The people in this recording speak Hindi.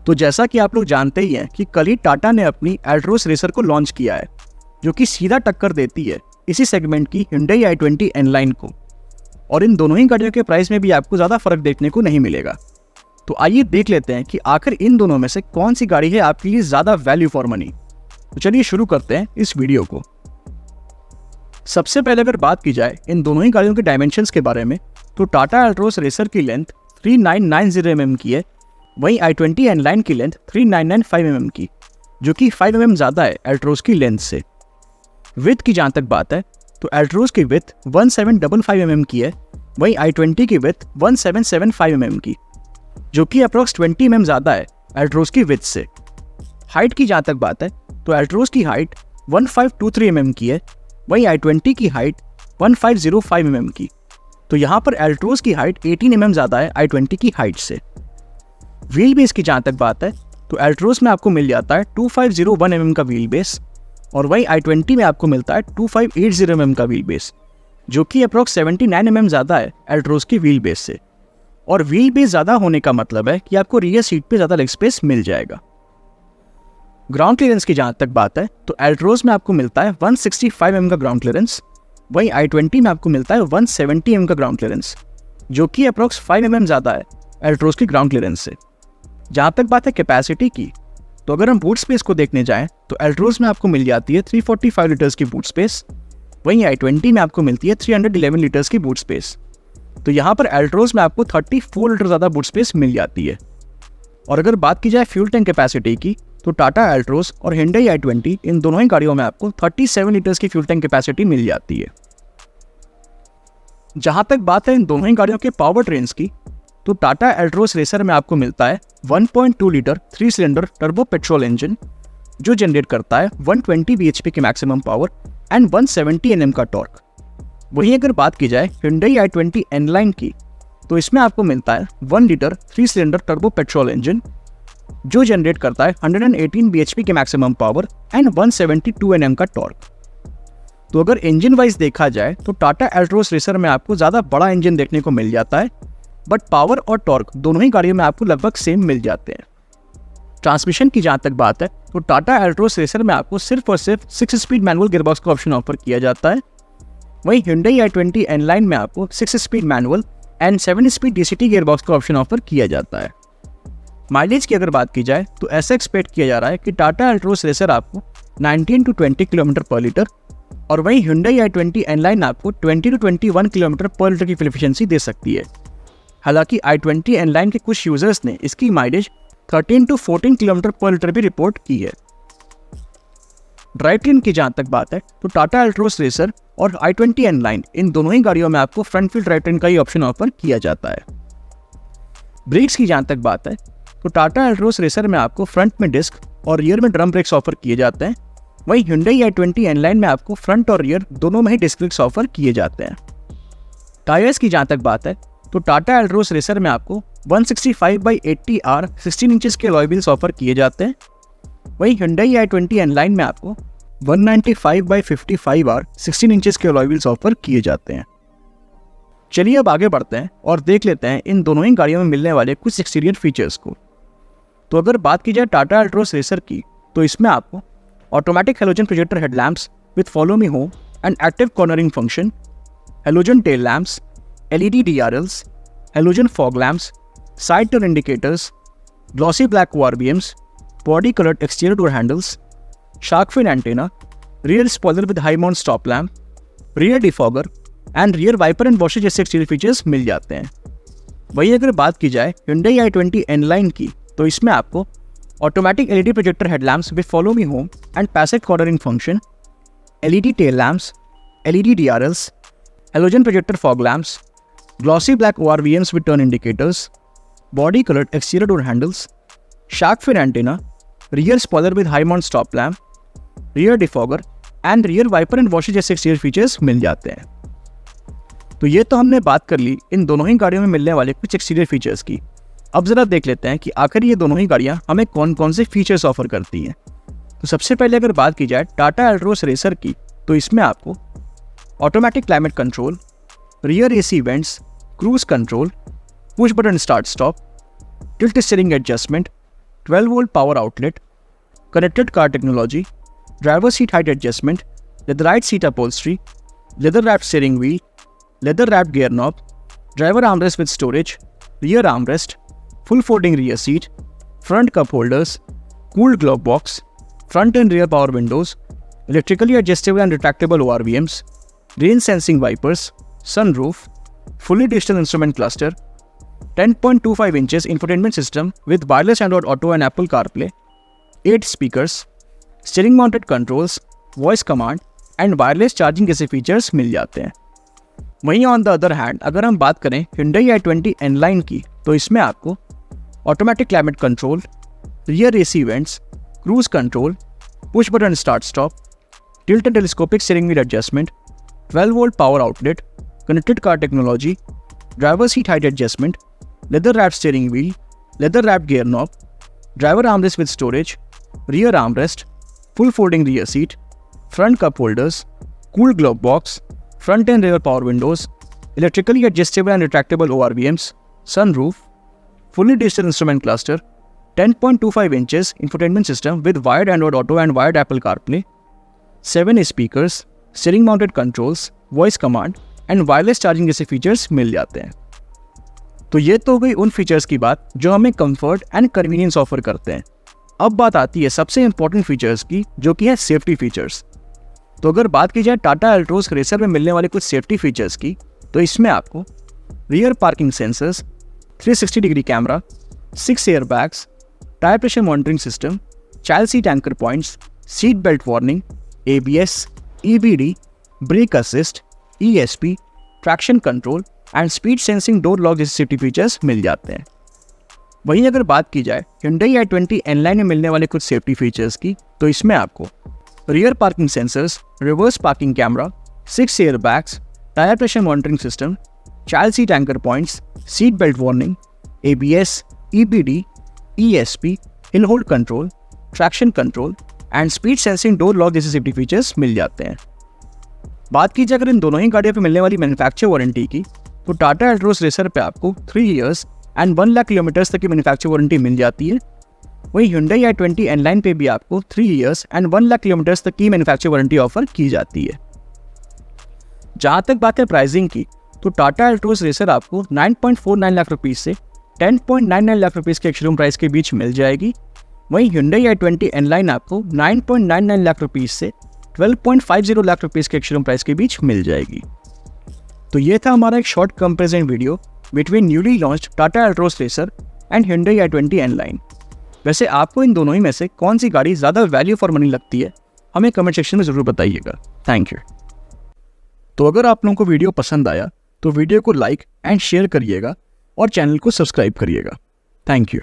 तो जैसा कि आप लोग जानते ही हैं कि कल ही टाटा ने अपनी एल्ट्रोस रेसर को लॉन्च किया है, जो कि सीधा टक्कर देती है इसी सेगमेंट की Hyundai i20 N-Line को। और इन दोनों ही गाड़ियों के प्राइस में भी आपको ज़्यादा फर्क देखने को नहीं मिलेगा। तो आइए देख लेते हैं कि आखिर इन दोनों में से कौन सी गाड़ी है आपके लिए ज़्यादा वैल्यू फॉर मनी। तो चलिए शुरू करते हैं इस वीडियो को। सबसे पहले अगर बात की जाए इन दोनों ही गाड़ियों के डायमेंशंस के बारे में, तो टाटा एल्ट्रोस रेसर की लेंथ 3990 mm की है, वहीं i20 N-Line की लेंथ 3995 mm की, जो कि 5 mm ज़्यादा है एल्ट्रोस की लेंथ से। विड्थ की जहाँ तक बात है तो एल्ट्रोस की विड्थ 1755 mm की है, वहीं i20 की विड्थ 1775 mm की, जो कि अप्रॉक्स 20 mm ज़्यादा है एल्ट्रोस की विड्थ से। हाइट की जहाँ तक बात है तो एल्ट्रोस की हाइट 1523 mm की है, वहीं i20 की हाइट 1505 mm की। तो यहाँ पर एल्ट्रोस की हाइट 18 mm ज़्यादा है i20 की हाइट से। व्हील बेस की जहाँ तक बात है तो एल्ट्रोस में आपको मिल जाता है 2501 mm का व्हील बेस, और वहीं i20 में आपको मिलता है 2580 mm का व्हील बेस, जो कि अप्रॉक्स 79 mm ज़्यादा है एल्ट्रोस की व्हील बेस से। और व्हील बेस ज़्यादा होने का मतलब है कि आपको रियर सीट पे ज़्यादा लेग स्पेस मिल जाएगा। ग्राउंड क्लियरेंस की जहाँ तक बात है तो एल्ट्रोस में आपको मिलता है 165 mm का ग्राउंड क्लियरेंस, वहीं i20 में आपको मिलता है 170 mm का ग्राउंड क्लियरेंस, जो कि अप्रॉक्स 5 mm ज़्यादा है एल्ट्रोस की ग्राउंड क्लियरेंस से। जहाँ तक बात है कैपेसिटी की, तो अगर हम बूट स्पेस को देखने जाएं तो एल्ट्रोस में आपको मिल जाती है 345 लीटर्स की बूट स्पेस, वहीं i20 में आपको मिलती है 311 लीटर्स की बूट स्पेस। तो यहाँ पर एल्ट्रोस में आपको 34 लीटर ज़्यादा बूट स्पेस मिल जाती है। और अगर बात की जाए फ्यूल टैंक कैपेसिटी की, तो टाटा एल्ट्रोस और Hyundai i20 इन दोनों ही गाड़ियों में आपको 37 लीटर्स की फ्यूल टैंक कैपेसिटी मिल जाती है। जहाँ तक बात है इन दोनों ही गाड़ियों के पावर ट्रेन्स की, तो टाटा एल्ट्रोस रेसर में आपको मिलता है 1.2 litre 3 cylinder turbo petrol engine, जो जनरेट करता है 120 bhp की मैक्सिमम पावर एंड 170 Nm का टॉर्क। वहीं अगर बात की जाए Hyundai i20 N-Line की, तो इसमें आपको मिलता है 1 litre 3 cylinder turbo petrol engine, जो जनरेट करता है 118 bhp की मैक्सिमम पावर एंड 172 Nm का टॉर्क। तो अगर इंजन वाइज देखा जाए तो टाटा एल्ट्रोस रेसर में आपको ज़्यादा बड़ा इंजन देखने को मिल जाता है, बट पावर और टॉर्क दोनों ही गाड़ियों में आपको लगभग सेम मिल जाते हैं। ट्रांसमिशन की जहाँ तक बात है तो टाटा एल्ट्रोस रेसर में आपको सिर्फ और सिर्फ 6 स्पीड मैनुअल गियरबॉक्स का ऑप्शन ऑफर किया जाता है, वहीं Hyundai i20 N-Line में आपको 6 speed manual and 7 speed DCT gearbox का ऑप्शन ऑफर किया जाता है। माइलेज की अगर बात की जाए तो ऐसा एक्सपेक्ट किया जा रहा है कि टाटा एल्ट्रोस रेसर आपको 19 to 20 किलोमीटर पर लीटर, और वहीं Hyundai i20 N-Line आपको 20 to 21 किलोमीटर पर लीटर की फ्यूल एफिशिएंसी दे सकती है। हालांकि i20 N-Line के कुछ यूजर्स ने इसकी माइलेज 13 to 14 किलोमीटर पर लीटर भी रिपोर्ट की है। ड्राइव ट्रेन की जहाँ तक बात है तो टाटा एल्ट्रोस रेसर और i20 N-Line इन दोनों ही गाड़ियों में आपको फ्रंट व्हील ड्राइव ट्रेन का ही ऑप्शन ऑफर किया जाता है। ब्रेक्स की जहाँ तक बात है तो टाटा एल्ट्रोस रेसर में आपको फ्रंट में डिस्क और रियर में ड्रम ब्रेक्स ऑफर किए जाते हैं, वहीं Hyundai i20 N-Line में आपको फ्रंट और रियर दोनों में ही डिस्क ब्रेक्स ऑफर किए जाते हैं। टायर्स की जहाँ तक बात है तो टाटा एल्ट्रोस रेसर में आपको 165/80R 16 इंचेस के अलॉय व्हील्स ऑफर किए जाते हैं, वहीं Hyundai i20 N-Line में आपको 195/55R 16 इंचेस के अलॉय व्हील्स ऑफर किए जाते हैं। चलिए अब आगे बढ़ते हैं और देख लेते हैं इन दोनों ही गाड़ियों में मिलने वाले कुछ एक्सटीरियर फीचर्स को। तो अगर बात की जाए टाटा एल्ट्रोस रेसर की, तो इसमें आपको automatic halogen projector headlamps with follow me home and active cornering function, halogen tail lamps, LED DRLs, halogen fog lamps, side turn indicators, glossy black ORBMs, body coloured exterior door handles, shark fin antenna, rear spoiler with high mount stop lamp, rear defogger and rear wiper and washer जैसे एक्सटीरियर फीचर्स मिल जाते हैं। वहीं अगर बात की जाए Hyundai i20 N-Line की, तो इसमें आपको automatic LED projector headlamps with follow me home and passive cornering function, LED tell lamps, LED DRLs, halogen projector fog lamps, glossy black ORVMs with turn indicators, body colored exterior door handles, shark fin antenna, rear spoiler with high mount stop lamp, rear defogger and rear wiper and washer जैसे exterior features मिल जाते हैं। तो ये तो हमने बात कर ली इन दोनों ही गाड़ियों में मिलने वाले कुछ एक्सटीरियर फीचर्स की। अब जरा देख लेते हैं कि आखिर ये दोनों ही गाड़ियाँ हमें कौन कौन से फीचर्स ऑफर करती हैं। तो सबसे पहले अगर बात की जाए टाटा एल्ट्रोस रेसर की, तो इसमें आपको automatic climate control, rear AC vents, cruise control, push button start stop, tilt steering adjustment, 12 volt power outlet, connected car technology, driver seat height adjustment, leatherette seat upholstery, leather wrapped steering wheel, leather wrapped gear knob, driver armrest with storage, rear armrest, full folding rear seat, front cup holders, cooled glove box, front and rear power windows, electrically adjustable and retractable ORVMs, rain sensing wipers, sunroof, fully digital instrument cluster, 10.25 inches infotainment system with wireless Android Auto and Apple CarPlay, 8 speakers, steering mounted controls, voice command and wireless charging जैसे फीचर्स मिल जाते हैं। वहीं ऑन द अदर हैंड अगर हम बात करें Hyundai i20 N-Line की, तो इसमें आपको automatic climate control, rear AC vents, cruise control, push button start stop, tilt and telescopic steering wheel adjustment, 12 volt power outlet, connected car technology, driver seat height adjustment, leather wrapped steering wheel, leather wrapped gear knob, driver armrest with storage, rear armrest, full folding rear seat, front cup holders, cool glove box, front and rear power windows, electrically adjustable and retractable ORVMs, sunroof, fully digital instrument cluster, 10.25 inches infotainment system with wired Android Auto and wired Apple CarPlay, 7 speakers, steering mounted controls, voice command and wireless charging जैसे फीचर्स मिल जाते हैं। तो ये तो हो गई उन फीचर्स की बात जो हमें कंफर्ट एंड कन्वीनियंस ऑफर करते हैं। अब बात आती है सबसे इंपॉर्टेंट फीचर्स की, जो कि है सेफ्टी फीचर्स। तो अगर बात की जाए टाटा एल्ट्रोज रेसर में मिलने वाले कुछ सेफ्टी फीचर्स की, तो इसमें आपको rear parking sensors, 360 degree camera, 6 air bags, tyre pressure monitoring system, child seat anchor points, seat belt warning, ABS, EBD, brake assist, ESP, traction control and speed sensing door lock जैसे सेफ्टी फीचर्स मिल जाते हैं। वहीं अगर बात की जाए Hyundai i20 N-Line में मिलने वाले कुछ सेफ्टी फीचर्स की, तो इसमें आपको rear parking sensors, reverse parking camera, 6 air bags, tyre pressure monitoring system, child seat anchor points, seat belt warning, ABS, EBD, ESP, hill hold control, traction control and speed sensing door lock जैसे सेफ्टी फीचर्स मिल जाते हैं। बात की जाए अगर इन दोनों ही गाड़ियों पे मिलने वाली मैन्युफैक्चर वारंटी की, तो टाटा एल्ट्रोज रेसर पे आपको 3 इयर्स एंड 1 लाख किलोमीटर्स तक की मैन्युफैक्चर वारंटी मिल जाती है। वहीं Hyundai i20 N-Line पे भी आपको 3 इयर्स एंड 1 लाख किलोमीटर्स तक की मैन्युफैक्चर वारंटी ऑफर की जाती है। जहाँ तक बात है प्राइसिंग की, तो टाटा एल्ट्रोज रेसर आपको 9.49 लाख रुपीज़ से 10.99 लाख रुपीज़ के शोरूम प्राइस के बीच मिल जाएगी। वहीं Hyundai i20 N-Line आपको 9.99 लाख रुपीज़ से 12.50 लाख रुपीज़ के शोरूम प्राइस के बीच मिल जाएगी। तो ये था हमारा एक short comparison video between newly launched Tata Altroz racer and Hyundai i20 N-Line। वैसे आपको इन दोनों ही में से कौन सी गाड़ी ज़्यादा वैल्यू फॉर मनी लगती है, हमें कमेंट सेक्शन में ज़रूर बताइएगा। Thank you. तो अगर आप लोगों को वीडियो पसंद आया तो वीडियो को लाइक एंड शेयर करिएगा और चैनल को सब्सक्राइब करिएगा। Thank you.